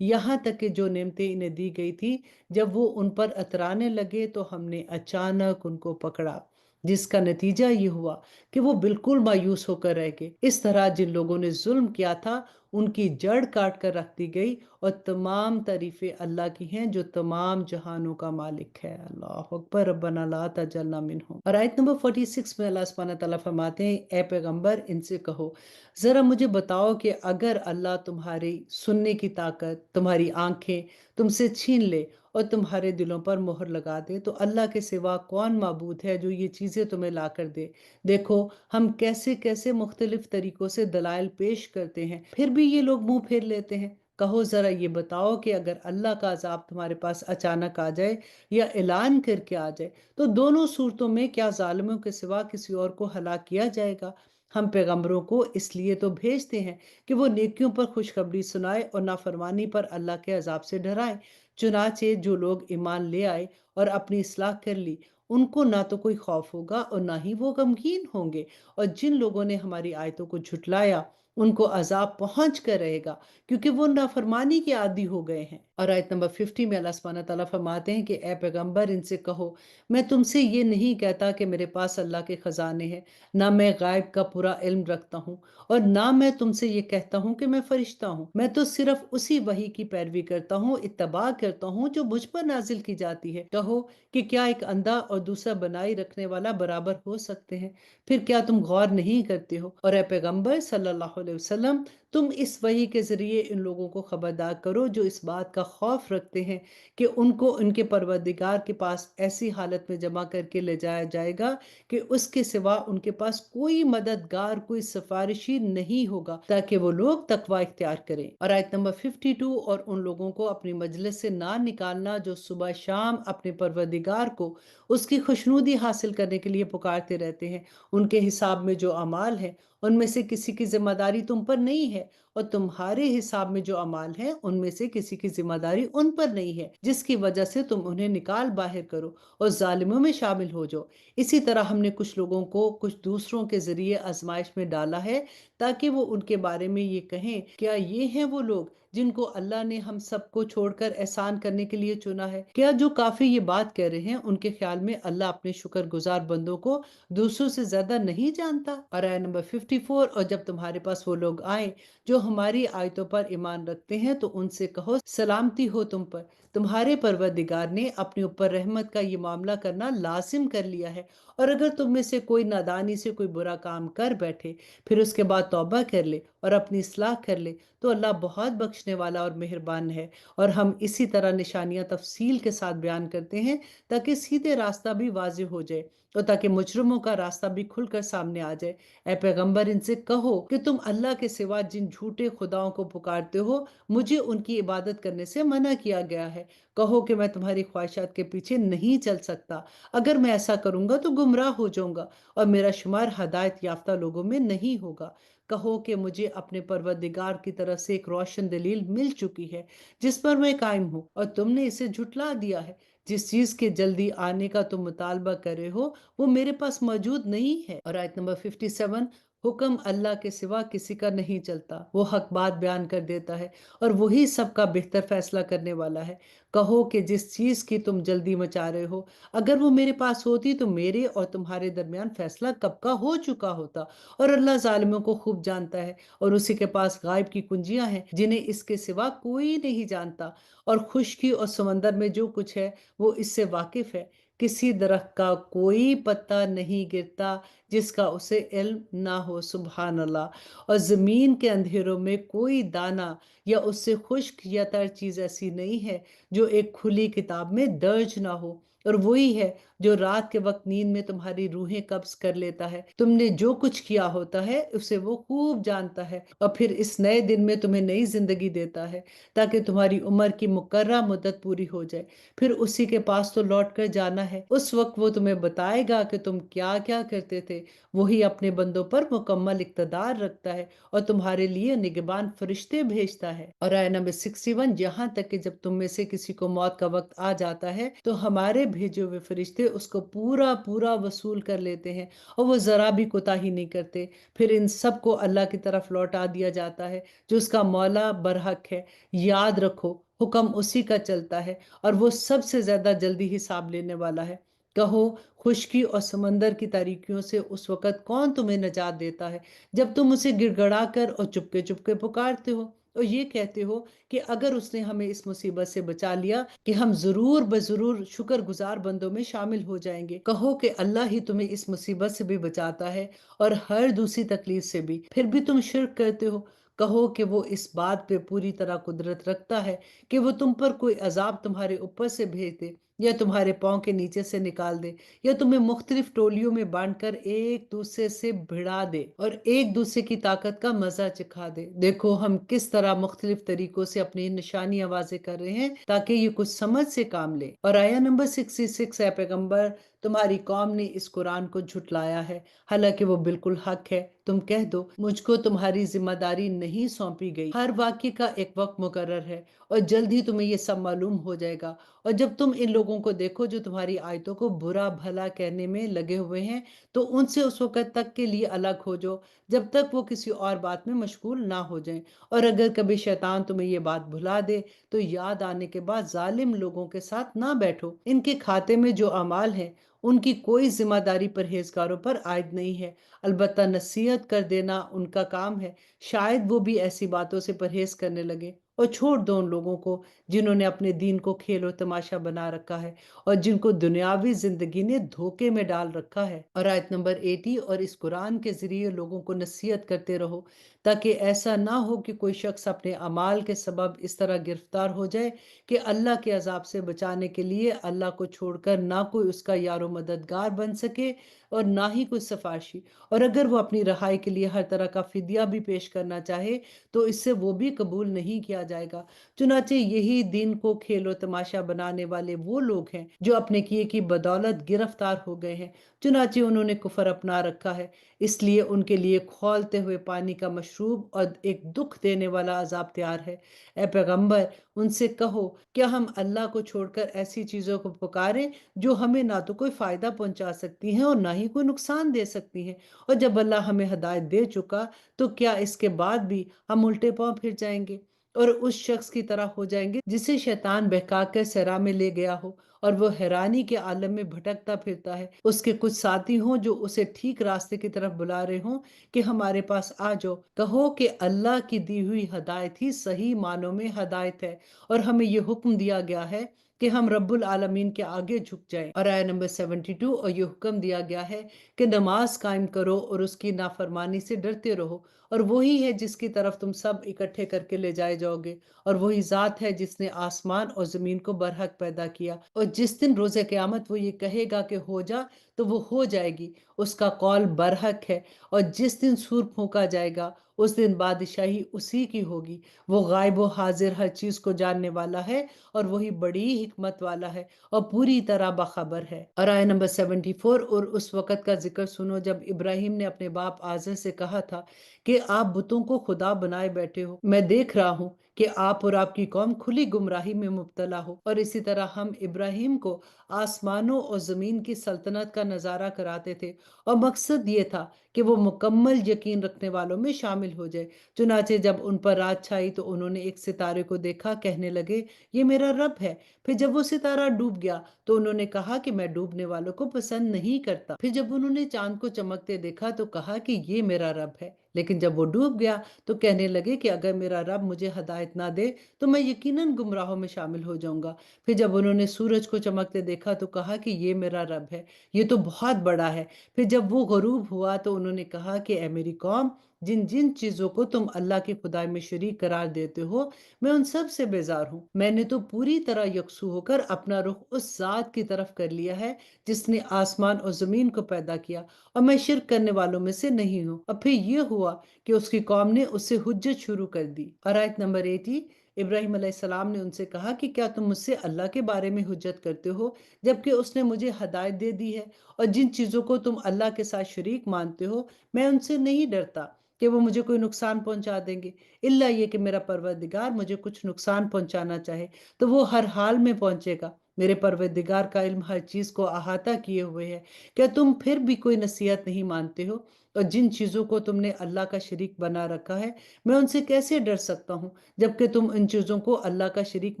یہاں تک کہ جو نعمتیں انہیں دی گئی تھی جب وہ ان پر اترانے لگے تو ہم نے اچانک ان کو پکڑا، جس کا نتیجہ یہ ہوا کہ وہ بالکل مایوس ہو کر رہ گئے۔ اس طرح جن لوگوں نے ظلم کیا تھا ان کی جڑ کاٹ کر رکھ دی گئی، اور تمام تعریفیں اللہ کی ہیں جو تمام جہانوں کا مالک ہے۔ اللہ اکبر، ربنا لا تجعلنا منہم۔ اور آیت نمبر 46 میں اللہ سبحانہ تعالیٰ فرماتے ہیں، اے پیغمبر ان سے کہو ذرا مجھے بتاؤ کہ اگر اللہ تمہاری سننے کی طاقت، تمہاری آنکھیں تم سے چھین لے اور تمہارے دلوں پر مہر لگا دے تو اللہ کے سوا کون معبود ہے جو یہ چیزیں تمہیں لا کر دے؟ دیکھو ہم کیسے کیسے مختلف طریقوں سے دلائل پیش کرتے ہیں، پھر بھی یہ لوگ منہ پھیر لیتے ہیں۔ کہو ذرا یہ بتاؤ کہ اگر اللہ کا عذاب تمہارے پاس اچانک آ جائے یا اعلان کر کے آ جائے تو دونوں صورتوں میں کیا ظالموں کے سوا کسی اور کو ہلاک کیا جائے گا؟ ہم پیغمبروں کو اس لیے تو بھیجتے ہیں کہ وہ نیکیوں پر خوشخبری سنائے اور نافرمانی پر اللہ کے عذاب سے ڈرائے۔ چنانچہ جو لوگ ایمان لے آئے اور اپنی اصلاح کر لی ان کو نہ تو کوئی خوف ہوگا اور نہ ہی وہ غمگین ہوں گے، اور جن لوگوں نے ہماری آیتوں کو جھٹلایا ان کو عذاب پہنچ کر رہے گا کیونکہ وہ نافرمانی کے عادی ہو گئے ہیں۔ اور آیت نمبر 50 میں اللہ سبحانہ تعالیٰ فرماتے ہیں کہ اے پیغمبر ان سے کہو میں تم سے یہ نہیں کہتا کہ میرے پاس اللہ کے خزانے ہیں، نہ میں غائب کا پورا علم رکھتا ہوں، اور نہ میں تم سے یہ کہتا ہوں کہ میں فرشتہ ہوں، میں تو صرف اسی وحی کی پیروی کرتا ہوں، اتباع کرتا ہوں جو مجھ پر نازل کی جاتی ہے۔ کہو کہ کیا ایک اندھا اور دوسرا بنائی رکھنے والا برابر ہو سکتے ہیں؟ پھر کیا تم غور نہیں کرتے ہو؟ اور اے پیغمبر صلی اللہ علیہ وسلم تم اس وحی کے ذریعے ان لوگوں کو خبردار کرو جو اس بات کا خوف رکھتے ہیں کہ ان کو ان کے پروردگار کے پاس ایسی حالت میں جمع کر کے لے جایا جائے گا کہ اس کے سوا ان کے پاس کوئی مددگار، کوئی سفارشی نہیں ہوگا تاکہ وہ لوگ تقوی اختیار کریں۔ اور آیت نمبر 52 اور ان لوگوں کو اپنی مجلس سے نہ نکالنا جو صبح شام اپنے پروردگار کو اس کی خوشنودی حاصل کرنے کے لیے پکارتے رہتے ہیں، ان کے حساب میں جو اعمال ہیں ان میں سے کسی کی ذمہ داری تم پر نہیں ہے، اور تمہارے حساب میں جو اعمال ہیں ان میں سے کسی کی ذمہ داری ان پر نہیں ہے، جس کی وجہ سے تم انہیں نکال باہر کرو اور ظالموں میں شامل ہو جاؤ۔ اسی طرح ہم نے کچھ لوگوں کو کچھ دوسروں کے ذریعے آزمائش میں ڈالا ہے تاکہ وہ ان کے بارے میں یہ کہیں کیا یہ ہیں وہ لوگ جن کو اللہ نے ہم سب کو چھوڑ کر احسان کرنے کے لیے چنا ہے؟ کیا جو کافی یہ بات کہہ رہے ہیں ان کے خیال میں اللہ اپنے شکر گزار بندوں کو دوسروں سے زیادہ نہیں جانتا؟ اور آیت نمبر 54 اور جب تمہارے پاس وہ لوگ آئیں جو ہماری آیتوں پر ایمان رکھتے ہیں تو ان سے کہو سلامتی ہو تم پر، تمہارے پروردگار نے اپنے اوپر رحمت کا یہ معاملہ کرنا لازم کر لیا ہے، اور اگر تم میں سے کوئی نادانی سے کوئی برا کام کر بیٹھے پھر اس کے بعد توبہ کر لے اور اپنی اصلاح کر لے تو اللہ بہت بخشنے والا اور مہربان ہے۔ اور ہم اسی طرح نشانیاں تفصیل کے ساتھ بیان کرتے ہیں تاکہ سیدھے راستہ بھی واضح ہو جائے اور تاکہ مجرموں کا راستہ بھی کھل کر سامنے آ جائے۔ اے پیغمبر ان سے کہو کہ تم اللہ کے سوا جن جھوٹے خداؤں کو پکارتے ہو مجھے ان کی عبادت کرنے سے منع کیا گیا ہے۔ کہو کہ میں تمہاری خواہشات کے پیچھے نہیں چل سکتا، اگر میں ایسا کروں گا تو گمراہ ہو جاؤں گا اور میرا شمار ہدایت یافتہ لوگوں میں نہیں ہوگا۔ کہو کہ مجھے اپنے پروردگار کی طرف سے ایک روشن دلیل مل چکی ہے جس پر میں قائم ہوں، اور تم نے اسے جھٹلا دیا ہے۔ جس چیز کے جلدی آنے کا تم مطالبہ کر رہے ہو وہ میرے پاس موجود نہیں ہے۔ اور آیت نمبر 57 حکم اللہ کے سوا کسی کا نہیں چلتا، وہ حق بات بیان کر دیتا ہے اور وہی سب کا بہتر فیصلہ کرنے والا ہے۔ کہو کہ جس چیز کی تم جلدی مچا رہے ہو اگر وہ میرے پاس ہوتی تو میرے اور تمہارے درمیان فیصلہ کب کا ہو چکا ہوتا، اور اللہ ظالموں کو خوب جانتا ہے اور اسی کے پاس غائب کی کنجیاں ہیں جنہیں اس کے سوا کوئی نہیں جانتا، اور خشکی اور سمندر میں جو کچھ ہے وہ اس سے واقف ہے۔ کسی درخت کا کوئی پتا نہیں گرتا جس کا اسے علم نہ ہو، سبحان اللہ، اور زمین کے اندھیروں میں کوئی دانہ یا اس سے خشک یا تر چیز ایسی نہیں ہے جو ایک کھلی کتاب میں درج نہ ہو، اور وہی ہے جو رات کے وقت نیند میں تمہاری روحیں قبض کر لیتا ہے۔ تم نے جو کچھ کیا ہوتا ہے اسے وہ خوب جانتا ہے، اور پھر اس نئے دن میں تمہیں نئی زندگی دیتا ہے تاکہ تمہاری عمر کی مقررہ مدت پوری ہو جائے، پھر اسی کے پاس تو لوٹ کر جانا ہے۔ اس وقت وہ تمہیں بتائے گا کہ تم کیا کیا کرتے تھے، وہی اپنے بندوں پر مکمل اقتدار رکھتا ہے اور تمہارے لیے نگہبان فرشتے بھیجتا ہے۔ اور آیت نمبر 61 یہاں تک کہ جب تم میں سے کسی کو موت کا وقت آ جاتا ہے تو ہمارے بھیجے ہوئے فرشتے اس کو پورا پورا وصول کر لیتے ہیں اور وہ ذرا بھی کوتاہی نہیں کرتے۔ پھر ان سب کو اللہ کی طرف لوٹا دیا جاتا ہے جو اس کا مولا برحق ہے۔ یاد رکھو حکم اسی کا چلتا ہے اور وہ سب سے زیادہ جلدی حساب لینے والا ہے۔ کہو خشکی اور سمندر کی تاریکیوں سے اس وقت کون تمہیں نجات دیتا ہے جب تم اسے گڑ گڑا کر اور چپکے چپکے پکارتے ہو اور یہ کہتے ہو کہ اگر اس نے ہمیں اس مصیبت سے بچا لیا کہ ہم ضرور بضرور شکر گزار بندوں میں شامل ہو جائیں گے۔ کہو کہ اللہ ہی تمہیں اس مصیبت سے بھی بچاتا ہے اور ہر دوسری تکلیف سے بھی، پھر بھی تم شرک کرتے ہو۔ کہو کہ وہ اس بات پہ پوری طرح قدرت رکھتا ہے کہ وہ تم پر کوئی عذاب تمہارے اوپر سے بھیج دے یا تمہارے پاؤں کے نیچے سے نکال دے یا تمہیں مختلف ٹولیوں میں بانٹ کر ایک دوسرے سے بھڑا دے اور ایک دوسرے کی طاقت کا مزہ چکھا دے۔ دیکھو ہم کس طرح مختلف طریقوں سے اپنی نشانیاں واضح کر رہے ہیں تاکہ یہ کچھ سمجھ سے کام لے۔ اور آیا نمبر 66، اے پیغمبر تمہاری قوم نے اس قرآن کو جھٹلایا ہے حالانکہ وہ بالکل حق ہے۔ تم کہہ دو مجھ کو تمہاری ذمہ داری نہیں سونپی گئی، ہر واقعے کا ایک وقت مقرر ہے اور جلد ہی تمہیں یہ سب معلوم ہو جائے گا۔ اور جب تم ان لوگوں کو دیکھو جو تمہاری آیتوں کو برا بھلا کہنے میں لگے ہوئے ہیں تو ان سے اس وقت تک کے لیے الگ ہو جاؤ جب تک وہ کسی اور بات میں مشغول نہ ہو جائیں۔ اور اگر کبھی شیطان تمہیں یہ بات بھلا دے تو یاد آنے کے بعد ظالم لوگوں کے ساتھ نہ بیٹھو۔ ان کے کھاتے میں جو اعمال ہیں ان کی کوئی ذمہ داری پرہیزگاروں پر عائد نہیں ہے، البتہ نصیحت کر دینا ان کا کام ہے۔ شاید وہ بھی ایسی باتوں سے پرہیز کرنے لگے۔ اور چھوڑ دو ان لوگوں کو جنہوں نے اپنے دین کو کھیل و تماشا بنا رکھا ہے اور جن کو دنیاوی زندگی نے دھوکے میں ڈال رکھا ہے۔ اور آیت نمبر 80، اور اس قرآن کے ذریعے لوگوں کو نصیحت کرتے رہو تاکہ ایسا نہ ہو کہ کوئی شخص اپنے اعمال کے سبب اس طرح گرفتار ہو جائے کہ اللہ کے عذاب سے بچانے کے لیے اللہ کو چھوڑ کر نہ کوئی اس کا یار و مددگار بن سکے اور نہ ہی کوئی سفارشی۔ اور اگر وہ اپنی رہائی کے لیے ہر طرح کا فدیہ بھی پیش کرنا چاہے تو اس سے وہ بھی قبول نہیں کیا جائے گا۔ چنانچہ یہی دین کو کھیل و تماشا بنانے والے وہ لوگ ہیں جو اپنے کیے کی بدولت گرفتار ہو گئے ہیں، چنانچہ انہوں نے کفر اپنا رکھا ہے، اس لیے ان کے لیے کھولتے ہوئے پانی کا مشروب اور ایک دکھ دینے والا عذاب تیار ہے۔ اے پیغمبر ان سے کہو کیا ہم اللہ کو چھوڑ کر ایسی چیزوں کو پکاریں جو ہمیں نہ تو کوئی فائدہ پہنچا سکتی ہیں اور نہ ہی کوئی نقصان دے سکتی ہیں؟ اور جب اللہ ہمیں ہدایت دے چکا تو کیا اس کے بعد بھی ہم الٹے پاؤں پھر جائیں گے اور اس شخص کی طرح ہو جائیں گے جسے شیطان بہکا کر صحرا میں لے گیا ہو اور وہ حیرانی کے عالم میں بھٹکتا پھرتا ہے، اس کے کچھ ساتھی ہوں جو اسے ٹھیک راستے کی طرف بلا رہے ہوں کہ ہمارے پاس آ جاؤ۔ کہو کہ اللہ کی دی ہوئی ہدایت ہی صحیح معنوں میں ہدایت ہے اور ہمیں یہ حکم دیا گیا ہے کہ ہم رب العالمین کے آگے جھک جائیں۔ اور آیت نمبر 72، اور یہ حکم دیا گیا ہے کہ نماز قائم کرو اور اس کی نافرمانی سے ڈرتے رہو، اور وہی ہے جس کی طرف تم سب اکٹھے کر کے لے جائے جاؤ گے، اور وہی ذات ہے جس نے آسمان اور زمین کو برحق پیدا کیا، اور جس دن روز قیامت وہ یہ کہے گا کہ ہو جا تو وہ ہو جائے گی، اس کا قول برحق ہے۔ اور جس دن سور پھونکا جائے گا اس دن بادشاہی اسی کی ہوگی، وہ غائب و حاضر ہر چیز کو جاننے والا ہے اور وہی بڑی حکمت والا ہے اور پوری طرح باخبر ہے۔ اور آیت نمبر 74، اور اس وقت کا ذکر سنو جب ابراہیم نے اپنے باپ آزر سے کہا تھا کہ آپ بتوں کو خدا بنائے بیٹھے ہو، میں دیکھ رہا ہوں کہ آپ اور آپ کی قوم کھلی گمراہی میں مبتلا ہو۔ اور اسی طرح ہم ابراہیم کو آسمانوں اور زمین کی سلطنت کا نظارہ کراتے تھے اور مقصد یہ تھا کہ وہ مکمل یقین رکھنے والوں میں شامل ہو جائے۔ چنانچہ جب ان پر رات چھائی تو انہوں نے ایک ستارے کو دیکھا، کہنے لگے یہ میرا رب ہے۔ پھر جب وہ ستارہ ڈوب گیا تو انہوں نے کہا کہ میں ڈوبنے والوں کو پسند نہیں کرتا۔ پھر جب انہوں نے چاند کو چمکتے دیکھا تو کہا کہ یہ میرا رب ہے، لیکن جب وہ ڈوب گیا تو کہنے لگے کہ اگر میرا رب مجھے ہدایت نہ دے تو میں یقیناً گمراہوں میں شامل ہو جاؤں گا۔ پھر جب انہوں نے سورج کو چمکتے دیکھا تو کہا کہ یہ میرا رب ہے، یہ تو بہت بڑا ہے۔ پھر جب وہ غروب ہوا تو انہوں نے کہا کہ اے میری قوم، جن جن چیزوں کو تم اللہ کی خدائی میں شریک قرار دیتے ہو میں ان سب سے بیزار ہوں۔ میں نے تو پوری طرح یکسو ہو کر اپنا رخ اس ذات کی طرف کر لیا ہے جس نے آسمان اور زمین کو پیدا کیا، اور میں شرک کرنے والوں میں سے نہیں ہوں۔ اور پھر یہ ہوا کہ اس کی قوم نے اس سے حجت شروع کر دی۔ اور آیت نمبر 80، ابراہیم علیہ السلام نے ان سے کہا کہ کیا تم مجھ سے اللہ کے بارے میں حجت کرتے ہو جبکہ اس نے مجھے ہدایت دے دی ہے، اور جن چیزوں کو تم اللہ کے ساتھ شریک مانتے ہو میں ان سے نہیں ڈرتا کہ وہ مجھے کوئی نقصان پہنچا دیں گے، الا یہ کہ میرا پروردگار مجھے کچھ نقصان پہنچانا چاہے تو وہ ہر حال میں پہنچے گا، میرے پروردگار کا علم ہر چیز کو احاطہ کیے ہوئے ہے، کیا تم پھر بھی کوئی نصیحت نہیں مانتے ہو؟ اور جن چیزوں کو تم نے اللہ کا شریک بنا رکھا ہے، میں ان سے کیسے ڈر سکتا ہوں، جبکہ تم ان چیزوں کو اللہ کا شریک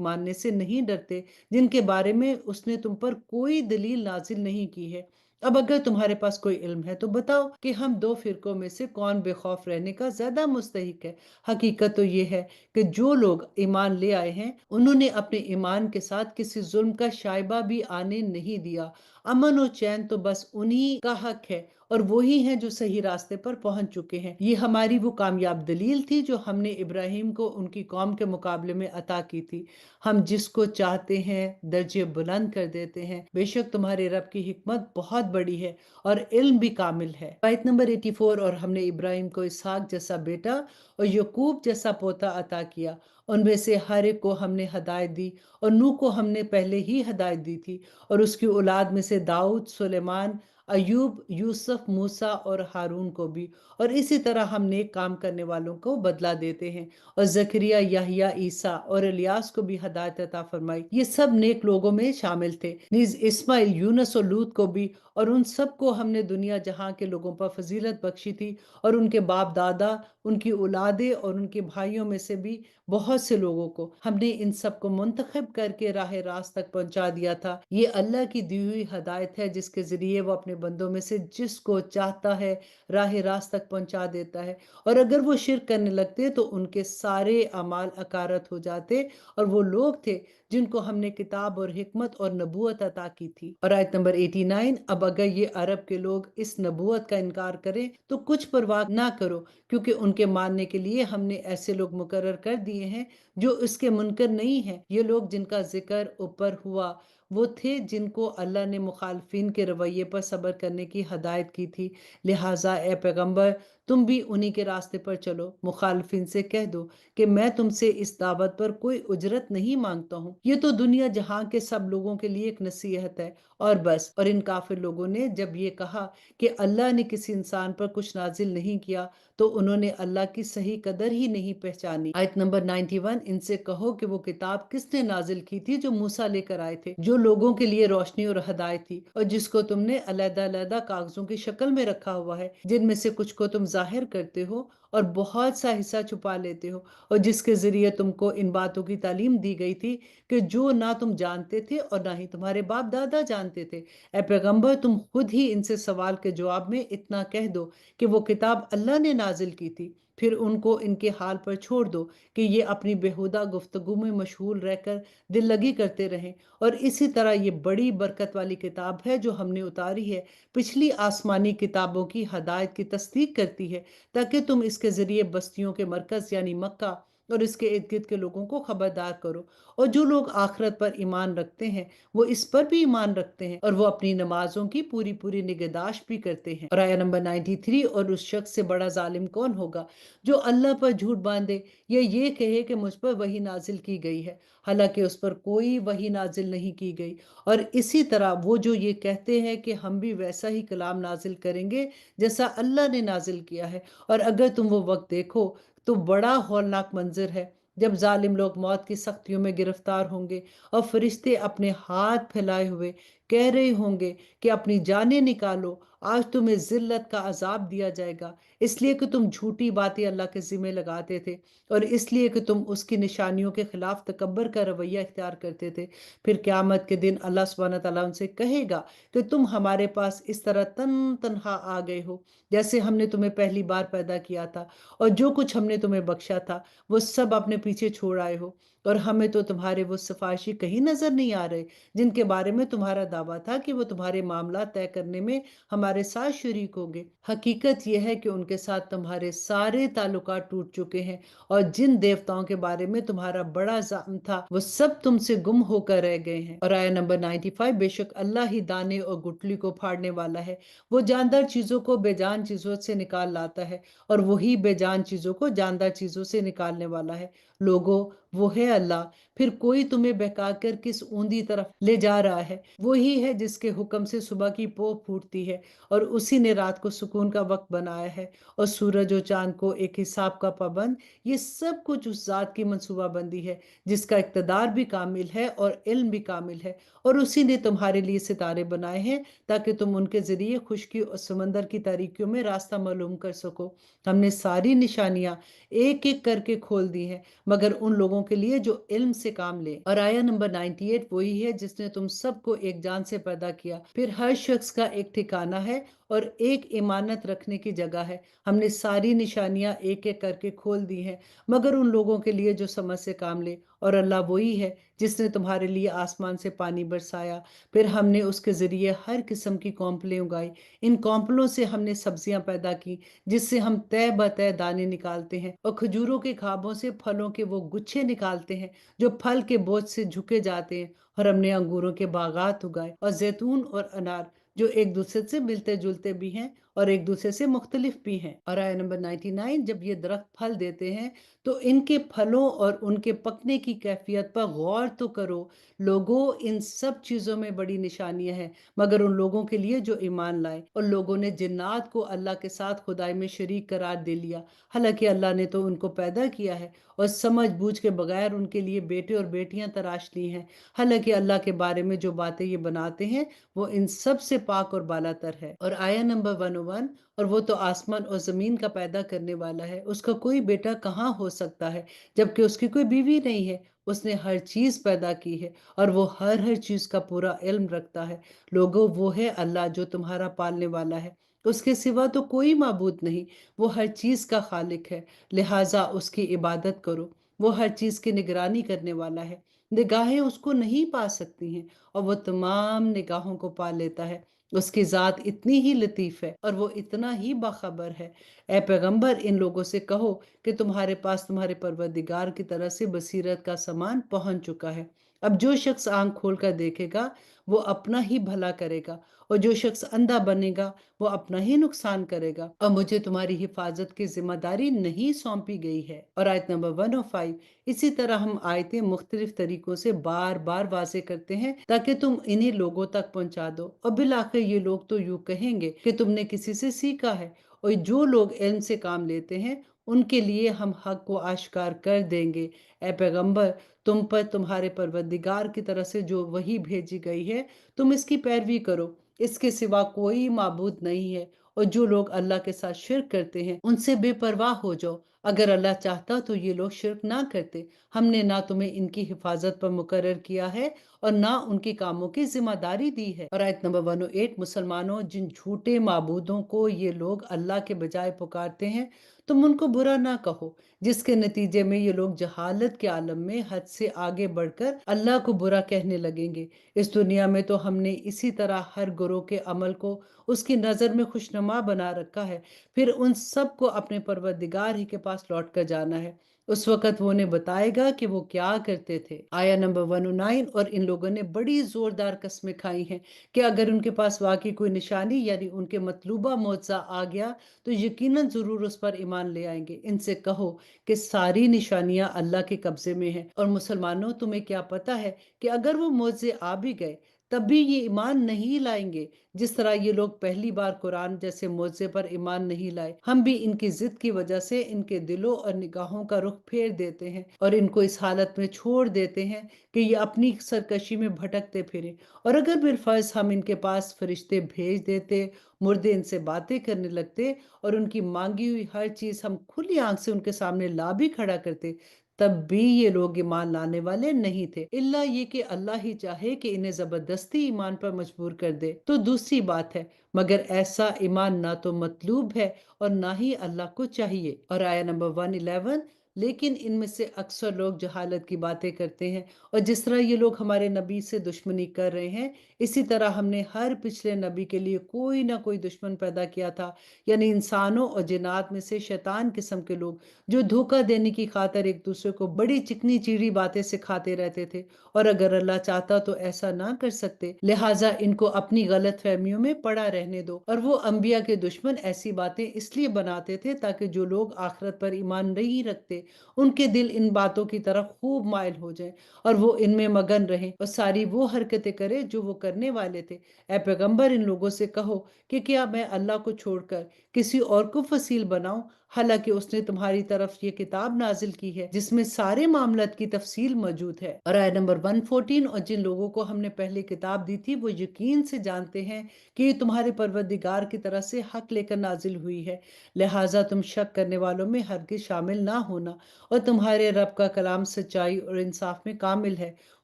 ماننے سے نہیں ڈرتے جن کے بارے میں اس نے تم پر کوئی دلیل نازل نہیں کی ہے۔ اب اگر تمہارے پاس کوئی علم ہے تو بتاؤ کہ ہم دو فرقوں میں سے کون بے خوف رہنے کا زیادہ مستحق ہے۔ حقیقت تو یہ ہے کہ جو لوگ ایمان لے آئے ہیں انہوں نے اپنے ایمان کے ساتھ کسی ظلم کا شائبہ بھی آنے نہیں دیا۔ امن و چین تو بس انہی کا حق ہے، اور وہی ہیں جو صحیح راستے پر پہنچ چکے ہیں۔ یہ ہماری وہ کامیاب دلیل تھی جو ہم نے ابراہیم کو ان کی قوم کے مقابلے میں عطا کی تھی۔ ہم جس کو چاہتے ہیں درجے بلند کر دیتے ہیں۔ بے شک تمہارے رب کی حکمت بہت بڑی ہے اور علم بھی کامل ہے۔ آیت نمبر 84، اور ہم نے ابراہیم کو اسحاق جیسا بیٹا اور یعقوب جیسا پوتا عطا کیا، ان میں سے ہر ایک کو ہم نے ہدایت دی، اور نوح کو ہم نے پہلے ہی ہدایت دی تھی، اور اس کی اولاد میں سے داؤد، سلیمان، ایوب، یوسف، موسیٰ اور ہارون کو بھی، اور اسی طرح ہم نیک کام کرنے والوں کو بدلہ دیتے ہیں، اور زکریا، یحییٰ، عیسیٰ اور الیاس کو بھی ہدایت عطا فرمائی، یہ سب نیک لوگوں میں شامل تھے، نیز اسماعیل، یونس اور لوط کو بھی، اور ان سب کو ہم نے دنیا جہاں کے لوگوں پر فضیلت بخشی تھی، اور ان کے باپ دادا، ان کی اولادیں اور ان کے بھائیوں میں سے بھی بہت سے لوگوں کو ہم نے ان سب کو منتخب کر کے راہ راست تک پہنچا دیا تھا۔ یہ اللہ کی دی ہوئی ہدایت ہے جس کے ذریعے وہ اپنے بندوں میں سے جس کو چاہتا ہے راہ راست تک پہنچا دیتا ہے، اور اگر وہ شرک کرنے لگتے تو ان کے سارے اعمال اکارت ہو جاتے، اور وہ لوگ تھے جن کو ہم نے کتاب اور حکمت اور نبوت عطا کی تھی۔ اور آیت نمبر 89، اب اگر یہ عرب کے لوگ اس نبوت کا انکار کریں تو کچھ پرواہ نہ کرو، کیونکہ ان کے ماننے کے لیے ہم نے ایسے لوگ مقرر کر دیے ہیں جو اس کے منکر نہیں ہیں۔ یہ لوگ جن کا ذکر اوپر ہوا وہ تھے جن کو اللہ نے مخالفین کے رویے پر صبر کرنے کی ہدایت کی تھی، لہٰذا اے پیغمبر تم بھی انہی کے راستے پر چلو۔ مخالفین سے کہہ دو کہ میں تم سے اس دعوت پر کوئی اجرت نہیں مانگتا ہوں، یہ تو دنیا جہاں کے سب لوگوں کے لیے ایک نصیحت ہے اور بس۔ اور ان کافر لوگوں نے جب یہ کہا کہ اللہ نے کسی انسان پر کچھ نازل نہیں کیا تو انہوں نے اللہ کی صحیح قدر ہی نہیں پہچانی۔ آیت نمبر 91، ان سے کہو کہ وہ کتاب کس نے نازل کی تھی جو موسیٰ لے کر آئے تھے، جو لوگوں کے لیے روشنی اور ہدایت تھی، اور جس کو تم نے علیحدہ علیحدہ کاغذوں کی شکل میں رکھا ہوا ہے، جن میں سے کچھ کو تم ظاہر کرتے ہو اور بہت سا حصہ چھپا لیتے ہو، اور جس کے ذریعے تم کو ان باتوں کی تعلیم دی گئی تھی کہ جو نہ تم جانتے تھے اور نہ ہی تمہارے باپ دادا جانتے تھے۔ اے پیغمبر تم خود ہی ان سے سوال کے جواب میں اتنا کہہ دو کہ وہ کتاب اللہ نے نازل کی تھی، پھر ان کو ان کے حال پر چھوڑ دو کہ یہ اپنی بیہودہ گفتگو میں مشغول رہ کر دل لگی کرتے رہیں، اور اسی طرح یہ بڑی برکت والی کتاب ہے جو ہم نے اتاری ہے، پچھلی آسمانی کتابوں کی ہدایت کی تصدیق کرتی ہے، تاکہ تم اس کے ذریعے بستیوں کے مرکز یعنی مکہ اور اس کے ارد گرد کے لوگوں کو خبردار کرو، اور جو لوگ آخرت پر ایمان رکھتے ہیں وہ اس پر بھی ایمان رکھتے ہیں، اور وہ اپنی نمازوں کی پوری پوری نگہداشت بھی کرتے ہیں۔ اور آیہ نمبر 93، اور اس شخص سے بڑا ظالم کون ہوگا جو اللہ پر جھوٹ باندھے یا یہ کہے کہ مجھ پر وحی نازل کی گئی ہے، حالانکہ اس پر کوئی وحی نازل نہیں کی گئی، اور اسی طرح وہ جو یہ کہتے ہیں کہ ہم بھی ویسا ہی کلام نازل کریں گے جیسا اللہ نے نازل کیا ہے۔ اور اگر تم وہ وقت دیکھو تو بڑا ہولناک منظر ہے جب ظالم لوگ موت کی سختیوں میں گرفتار ہوں گے، اور فرشتے اپنے ہاتھ پھیلائے ہوئے کہہ رہے ہوں گے کہ اپنی جانیں نکالو، آج تمہیں ذلت کا عذاب دیا جائے گا، اس لیے کہ تم جھوٹی باتیں اللہ کے ذمہ لگاتے تھے، اور اس لیے کہ تم اس کی نشانیوں کے خلاف تکبر کا رویہ اختیار کرتے تھے۔ پھر قیامت کے دن اللہ سبحانہ تعالیٰ ان سے کہے گا کہ تم ہمارے پاس اس طرح تنہا آ گئے ہو جیسے ہم نے تمہیں پہلی بار پیدا کیا تھا، اور جو کچھ ہم نے تمہیں بخشا تھا وہ سب اپنے پیچھے چھوڑ آئے ہو، اور ہمیں تو تمہارے وہ سفارشی کہیں نظر نہیں آ رہے جن کے بارے میں تمہارا دعویٰ تھا کہ وہ تمہارے معاملات طے کرنے میں ہمارے ساتھ شریک ہوں گے۔ حقیقت یہ ہے کہ ان کے ساتھ تمہارے سارے تعلقات ٹوٹ چکے ہیں، اور جن دیوتاؤں کے بارے میں تمہارا بڑا زعم تھا وہ سب تم سے گم ہو کر رہ گئے ہیں۔ اور آیہ نمبر 95، بے شک اللہ ہی دانے اور گٹلی کو پھاڑنے والا ہے، وہ جاندار چیزوں کو بے جان چیزوں سے نکال لاتا ہے، اور وہی بے جان چیزوں کو جاندار چیزوں سے نکالنے والا ہے۔ لوگو وہ ہے اللہ، پھر کوئی تمہیں بہکا کر کس اوندی طرف لے جا رہا ہے؟ وہی ہے جس کے حکم سے صبح کی پو پھوٹتی ہے، اور اسی نے رات کو سکون کا وقت بنایا ہے، اور سورج و چاند کو ایک حساب کا پابند۔ یہ سب کچھ اس ذات کی منصوبہ بندی ہے جس کا اقتدار بھی کامل ہے اور علم بھی کامل ہے، اور اسی نے تمہارے لیے ستارے بنائے ہیں تاکہ تم ان کے ذریعے خشکی اور سمندر کی تاریکیوں میں راستہ معلوم کر سکو۔ ہم نے ساری نشانیاں ایک ایک کر کے کھول دی ہیں، مگر ان لوگوں کے لیے جو علم سے کام لے۔ اور آیا نمبر 98 وہی ہے جس نے تم سب کو ایک جان سے پیدا کیا، پھر ہر شخص کا ایک ٹھکانہ ہے اور ایک امانت رکھنے کی جگہ ہے۔ ہم نے ساری نشانیاں ایک ایک کر کے کھول دی ہیں، مگر ان لوگوں کے لیے جو سمجھ سے کام لے۔ اور اللہ وہی ہے جس نے تمہارے لیے آسمان سے پانی برسایا، پھر ہم نے اس کے ذریعے ہر قسم کی کونپلیں اگائی۔ ان کونپلوں سے ہم نے سبزیاں پیدا کی جس سے ہم تہ بتہ دانے نکالتے ہیں، اور کھجوروں کے کھابوں سے پھلوں کے وہ گچھے نکالتے ہیں جو پھل کے بوجھ سے جھکے جاتے ہیں۔ اور ہم نے انگوروں کے باغات اگائے اور زیتون اور انار جو ایک دوسرے سے ملتے جلتے بھی ہیں اور ایک دوسرے سے مختلف بھی ہیں۔ اور آیا نمبر 99 جب یہ درخت پھل دیتے ہیں تو ان کے پھلوں اور ان کے پکنے کی کیفیت پر غور تو کرو۔ لوگوں، ان سب چیزوں میں بڑی نشانیاں ہیں مگر ان لوگوں کے لیے جو ایمان لائے۔ اور لوگوں نے جنات کو اللہ کے ساتھ خدائی میں شریک قرار دے لیا، حالانکہ اللہ نے تو ان کو پیدا کیا ہے اور سمجھ بوجھ کے بغیر ان کے لیے بیٹے اور بیٹیاں تراش لی ہیں، حالانکہ اللہ کے بارے میں جو باتیں یہ بناتے ہیں وہ ان سب سے پاک اور بالا تر ہے۔ اور آیا نمبر 101 اور وہ تو آسمان اور زمین کا پیدا کرنے والا ہے، اس کا کوئی بیٹا کہاں ہو سکتا ہے جبکہ اس کی کوئی بیوی نہیں ہے۔ اس نے ہر چیز پیدا کی ہے اور وہ ہر چیز کا پورا علم رکھتا ہے۔ لوگوں، وہ ہے اللہ جو تمہارا پالنے والا ہے، اس کے سوا تو کوئی معبود نہیں۔ وہ ہر چیز کا خالق ہے، لہٰذا اس کی عبادت کرو۔ وہ ہر چیز کی نگرانی کرنے والا ہے، نگاہیں اس کو نہیں پا سکتی ہیں اور وہ تمام نگاہوں کو پا لیتا ہے۔ اس کی ذات اتنی ہی لطیف ہے اور وہ اتنا ہی باخبر ہے۔ اے پیغمبر، ان لوگوں سے کہو کہ تمہارے پاس تمہارے پروردگار کی طرف سے بصیرت کا سامان پہنچ چکا ہے۔ اب جو شخص آنکھ کھول کر دیکھے گا وہ اپنا ہی بھلا کرے گا، اور جو شخص اندھا بنے گا وہ اپنا ہی نقصان کرے گا، اور مجھے تمہاری حفاظت کی ذمہ داری نہیں سونپی گئی ہے۔ اور آیت نمبر 105 اسی طرح ہم آیتیں مختلف طریقوں سے بار بار واضح کرتے ہیں تاکہ تم انہیں لوگوں تک پہنچا دو، اور بالآخر یہ لوگ تو یوں کہیں گے کہ تم نے کسی سے سیکھا ہے۔ اور جو لوگ علم سے کام لیتے ہیں ان کے لیے ہم حق کو آشکار کر دیں گے۔ اے پیغمبر، تم پر تمہارے پروردگار کی طرف سے جو وحی بھیجی گئی ہے تم اس کی پیروی کرو، اس کے سوا کوئی معبود نہیں ہے۔ اور جو لوگ اللہ کے ساتھ شرک کرتے ہیں ان سے بے پرواہ ہو جاؤ، اگر اللہ چاہتا تو یہ لوگ شرک نہ کرتے۔ ہم نے نہ تمہیں ان کی حفاظت پر مقرر کیا ہے اور نہ ان کے کاموں کی ذمہ داری دی ہے۔ اور آیت نمبر 108 مسلمانوں، جن جھوٹے معبودوں کو یہ لوگ اللہ کے بجائے پکارتے ہیں تم ان کو برا نہ کہو، جس کے نتیجے میں یہ لوگ جہالت کے عالم میں حد سے آگے بڑھ کر اللہ کو برا کہنے لگیں گے۔ اس دنیا میں تو ہم نے اسی طرح ہر گروہ کے عمل کو اس کی نظر میں خوشنما بنا رکھا ہے، پھر ان سب کو اپنے پروردگار ہی کے پاس لوٹ کر جانا ہے، اس وقت وہ انہیں بتائے گا کہ وہ کیا کرتے تھے۔ آیا نمبر 109 اور ان لوگوں نے بڑی زوردار قسمیں کھائی ہیں کہ اگر ان کے پاس واقعی کوئی نشانی یعنی ان کے مطلوبہ معجزہ آ گیا تو یقیناً ضرور اس پر ایمان لے آئیں گے۔ ان سے کہو کہ ساری نشانیاں اللہ کے قبضے میں ہیں، اور مسلمانوں تمہیں کیا پتا ہے کہ اگر وہ معجزے آ بھی گئے تب بھی یہ ایمان نہیں لائیں گے، جس طرح یہ لوگ پہلی بار قرآن جیسے معجزے پر ایمان نہیں لائے۔ ہم بھی ان کی ضد کی وجہ سے ان کے دلوں اور نگاہوں کا رخ پھیر دیتے ہیں اور ان کو اس حالت میں چھوڑ دیتے ہیں کہ یہ اپنی سرکشی میں بھٹکتے پھریں۔ اور اگر بالفرض ہم ان کے پاس فرشتے بھیج دیتے، مردے ان سے باتیں کرنے لگتے اور ان کی مانگی ہوئی ہر چیز ہم کھلی آنکھ سے ان کے سامنے لا بھی کھڑا کرتے، تب بھی یہ لوگ ایمان لانے والے نہیں تھے، الا یہ کہ اللہ ہی چاہے کہ انہیں زبردستی ایمان پر مجبور کر دے تو دوسری بات ہے، مگر ایسا ایمان نہ تو مطلوب ہے اور نہ ہی اللہ کو چاہیے۔ اور آیا نمبر 111 لیکن ان میں سے اکثر لوگ جہالت کی باتیں کرتے ہیں، اور جس طرح یہ لوگ ہمارے نبی سے دشمنی کر رہے ہیں اسی طرح ہم نے ہر پچھلے نبی کے لیے کوئی نہ کوئی دشمن پیدا کیا تھا، یعنی انسانوں اور جنات میں سے شیطان قسم کے لوگ جو دھوکہ دینے کی خاطر ایک دوسرے کو بڑی چکنی چیڑی باتیں سکھاتے رہتے تھے، اور اگر اللہ چاہتا تو ایسا نہ کر سکتے، لہٰذا ان کو اپنی غلط فہمیوں میں پڑا رہنے دو۔ اور وہ انبیاء کے دشمن ایسی باتیں اس لیے بناتے تھے تاکہ جو لوگ آخرت پر ایمان نہیں رکھتے ان کے دل ان باتوں کی طرف خوب مائل ہو جائیں اور وہ ان میں مگن رہیں اور ساری وہ حرکتیں کرے جو وہ کرنے والے تھے۔ اے پیغمبر، ان لوگوں سے کہو کہ کیا میں اللہ کو چھوڑ کر کسی اور کو فصیل بناؤں، حالانکہ اس نے تمہاری طرف یہ کتاب نازل کی ہے جس میں سارے معاملات کی تفصیل موجود ہے۔ اور آیت نمبر 114، اور جن لوگوں کو ہم نے پہلے کتاب دی تھی وہ یقین سے جانتے ہیں کہ یہ تمہارے پروردگار کی طرف سے حق لے کر نازل ہوئی ہے، لہٰذا تم شک کرنے والوں میں ہرگز شامل نہ ہونا، اور تمہارے رب کا کلام سچائی اور انصاف میں کامل ہے،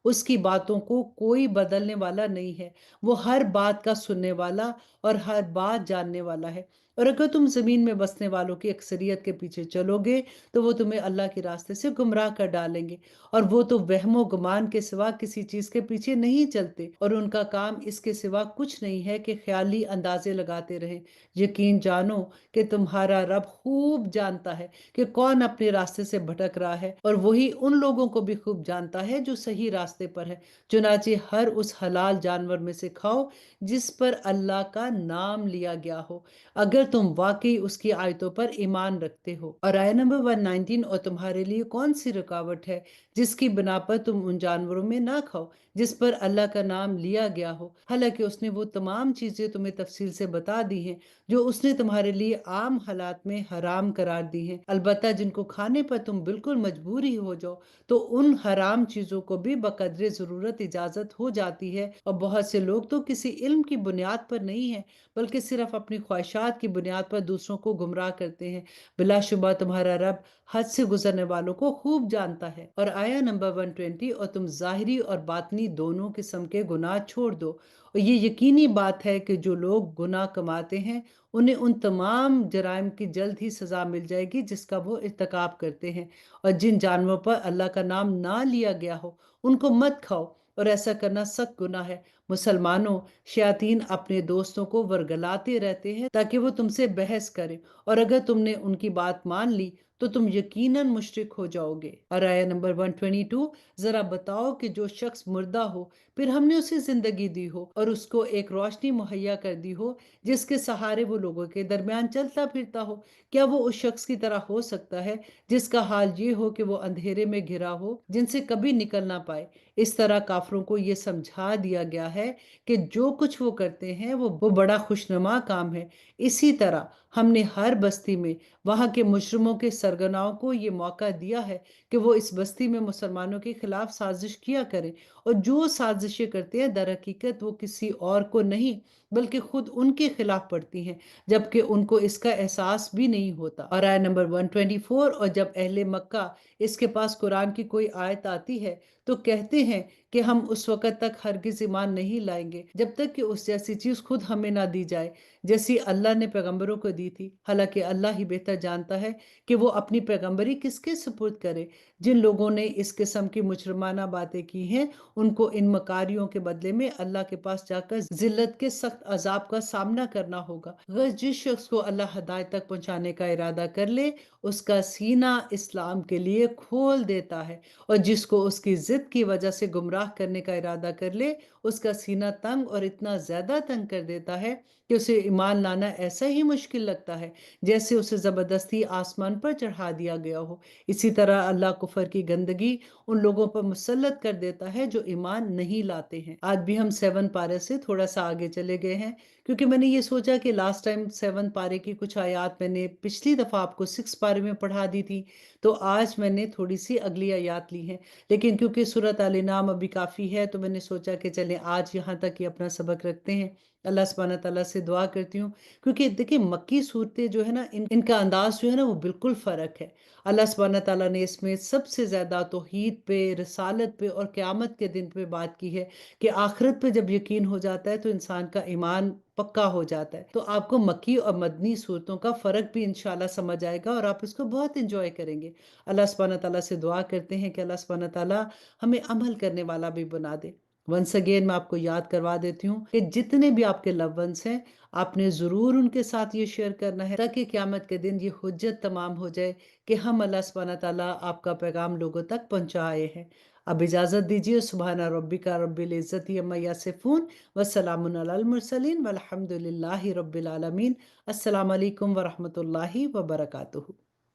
اس کی باتوں کو کوئی بدلنے والا نہیں ہے، وہ ہر بات کا سننے والا اور ہر بات جاننے والا ہے۔ اور اگر تم زمین میں بسنے والوں کی اکثریت کے پیچھے چلو گے تو وہ تمہیں اللہ کے راستے سے گمراہ کر ڈالیں گے، اور وہ تو وہم و گمان کے سوا کسی چیز کے پیچھے نہیں چلتے، اور ان کا کام اس کے سوا کچھ نہیں ہے کہ خیالی اندازے لگاتے رہیں۔ یقین جانو کہ تمہارا رب خوب جانتا ہے کہ کون اپنے راستے سے بھٹک رہا ہے، اور وہی ان لوگوں کو بھی خوب جانتا ہے جو صحیح راستے پر ہے۔ چنانچہ ہر اس حلال جانور میں سے کھاؤ جس پر اللہ کا نام لیا گیا ہو، اگر تم واقعی اس کی آیتوں پر ایمان رکھتے ہو۔ اور آیت نمبر 119، اور تمہارے لیے کون سی رکاوٹ ہے جس کی بنا پر تم ان جانوروں میں نہ کھاؤ جس پر اللہ کا نام لیا گیا ہو، حالانکہ اس نے وہ تمام چیزیں تمہیں تفصیل سے بتا دی ہیں جو اس نے تمہارے لیے عام حالات میں حرام قرار دی ہیں، البتہ جن کو کھانے پر تم بالکل مجبور ہی ہو جاؤ تو ان حرام چیزوں کو بھی بقدر ضرورت اجازت ہو جاتی ہے، اور بہت سے لوگ تو کسی علم کی بنیاد پر نہیں ہیں بلکہ صرف اپنی خواہشات کی بنیاد پر دوسروں کو گمراہ کرتے ہیں۔ بلا شبہ تمہارا رب حد سے گزرنے والوں کو خوب جانتا ہے۔ اور آیا نمبر 120، اور تم ظاہری اور باطنی دونوں قسم کے گناہ چھوڑ دو، اور یہ یقینی بات ہے کہ جو لوگ گناہ کماتے ہیں انہیں ان تمام جرائم کی جلد ہی سزا مل جائے گی جس کا وہ ارتکاب کرتے ہیں، اور جن جانوروں پر اللہ کا نام نہ لیا گیا ہو ان کو مت کھاؤ، اور ایسا کرنا سخت گناہ ہے۔ مسلمانوں، شیاطین اپنے دوستوں کو ورگلاتے رہتے ہیں تاکہ وہ تم سے بحث کریں، اور اگر تم نے ان کی بات مان لی تو تم یقیناً مشرک ہو جاؤ گے۔ اور آیت نمبر 122، ذرا بتاؤ کہ جو شخص مردہ ہو پھر ہم نے اسے زندگی دی ہو اور اس کو ایک روشنی مہیا کر دی ہو جس کے سہارے وہ لوگوں کے درمیان چلتا پھرتا ہو، کیا وہ اس شخص کی طرح ہو سکتا ہے جس کا حال یہ ہو کہ وہ اندھیرے میں گھرا ہو جن سے کبھی نکل نہ پائے؟ اس طرح کافروں کو یہ سمجھا دیا گیا ہے کہ جو کچھ وہ کرتے ہیں وہ بڑا خوشنما کام ہے۔ اسی طرح ہم نے ہر بستی میں وہاں کے مجرموں کے سرگناؤں کو یہ موقع دیا ہے کہ وہ اس بستی میں مسلمانوں کے خلاف سازش کیا کریں، اور جو سازشیں کرتے ہیں در حقیقت وہ کسی اور کو نہیں بلکہ خود ان کے خلاف پڑتی ہیں، جبکہ ان کو اس کا احساس بھی نہیں ہوتا۔ اور آیت نمبر 124، اور جب اہل مکہ اس کے پاس قرآن کی کوئی آیت آتی ہے تو کہتے ہیں کہ ہم اس وقت تک ہرگز ایمان نہیں لائیں گے جب تک کہ اس جیسی چیز خود ہمیں نہ دی جائے جیسی اللہ نے پیغمبروں کو دی تھی، حالانکہ اللہ ہی بہتر جانتا ہے کہ وہ اپنی پیغمبری کس کے سپرد کرے۔ جن لوگوں نے اس قسم کی مجرمانہ باتیں کی ہیں ان کو ان مکاریوں کے بدلے میں اللہ کے پاس جا کر ذلت کے سخت عذاب کا سامنا کرنا ہوگا۔ جس شخص کو اللہ ہدایت تک پہنچانے کا ارادہ کر لے اس کا سینہ اسلام کے لیے کھول دیتا ہے، اور جس کو اس کی ضد کی وجہ سے گمراہ کرنے کا ارادہ کر لے اس کا سینہ تنگ اور اتنا زیادہ تنگ کر دیتا ہے کہ اسے ایمان لانا ایسا ہی مشکل لگتا ہے جیسے اسے زبردستی آسمان پر چڑھا دیا گیا ہو۔ اسی طرح اللہ کفر کی گندگی ان لوگوں پر مسلط کر دیتا ہے جو ایمان نہیں لاتے ہیں۔ آج بھی ہم 7 پارے سے تھوڑا سا آگے چلے گئے ہیں کیونکہ میں نے یہ سوچا کہ لاسٹ ٹائم 7 پارے کی کچھ آیات میں نے پچھلی دفعہ آپ کو 6 پارے میں پڑھا دی تھی، تو آج میں نے تھوڑی سی اگلی آیات لی ہیں، لیکن کیونکہ سورۃ آل انعام ابھی کافی ہے تو میں نے سوچا کہ چلیں آج یہاں تک ہی اپنا سبق رکھتے ہیں۔ اللہ سبحانہ تعالیٰ سے دعا کرتی ہوں کیونکہ دیکھیں مکی صورتیں جو ہے نا ان کا انداز جو ہے نا وہ بالکل فرق ہے۔ اللہ سبحانہ تعالیٰ نے اس میں سب سے زیادہ توحید پہ، رسالت پہ اور قیامت کے دن پہ بات کی ہے کہ آخرت پہ جب یقین ہو جاتا ہے تو انسان کا ایمان پکا ہو جاتا ہے۔ تو آپ کو مکی اور مدنی صورتوں کا فرق بھی انشاءاللہ سمجھ آئے گا اور آپ اس کو بہت انجوائے کریں گے۔ اللہ سبحانہ تعالیٰ سے دعا کرتے ہیں کہ اللہ سبحانہ تعالیٰ ہمیں عمل کرنے والا بھی بنا دے۔ ونس اگین میں آپ کو یاد کروا دیتی ہوں کہ جتنے بھی آپ کے لو ونس ہیں آپ نے ضرور ان کے ساتھ یہ شیئر کرنا ہے تاکہ قیامت کے دن یہ حجت تمام ہو جائے کہ ہم اللہ سبحانہ تعالیٰ آپ کا پیغام لوگوں تک پہنچائے ہیں۔ اب اجازت دیجیے، سبحان ربک رب العزت عما یصفون وسلام علی المرسلین والحمد للہ رب العالمین۔ السلام علیکم ورحمۃ اللہ وبرکاتہ۔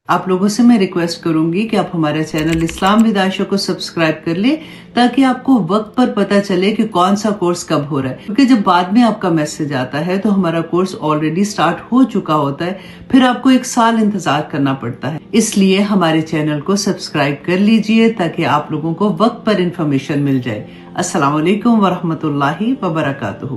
آپ لوگوں سے میں ریکویسٹ کروں گی کہ آپ ہمارا چینل اسلام ود عائشہ کو سبسکرائب کر لیں تاکہ آپ کو وقت پر پتہ چلے کہ کون سا کورس کب ہو رہا ہے، کیونکہ جب بعد میں آپ کا میسج آتا ہے تو ہمارا کورس آلریڈی سٹارٹ ہو چکا ہوتا ہے، پھر آپ کو 1 سال انتظار کرنا پڑتا ہے۔ اس لیے ہمارے چینل کو سبسکرائب کر لیجئے تاکہ آپ لوگوں کو وقت پر انفارمیشن مل جائے۔ السلام علیکم ورحمۃ اللہ وبرکاتہ۔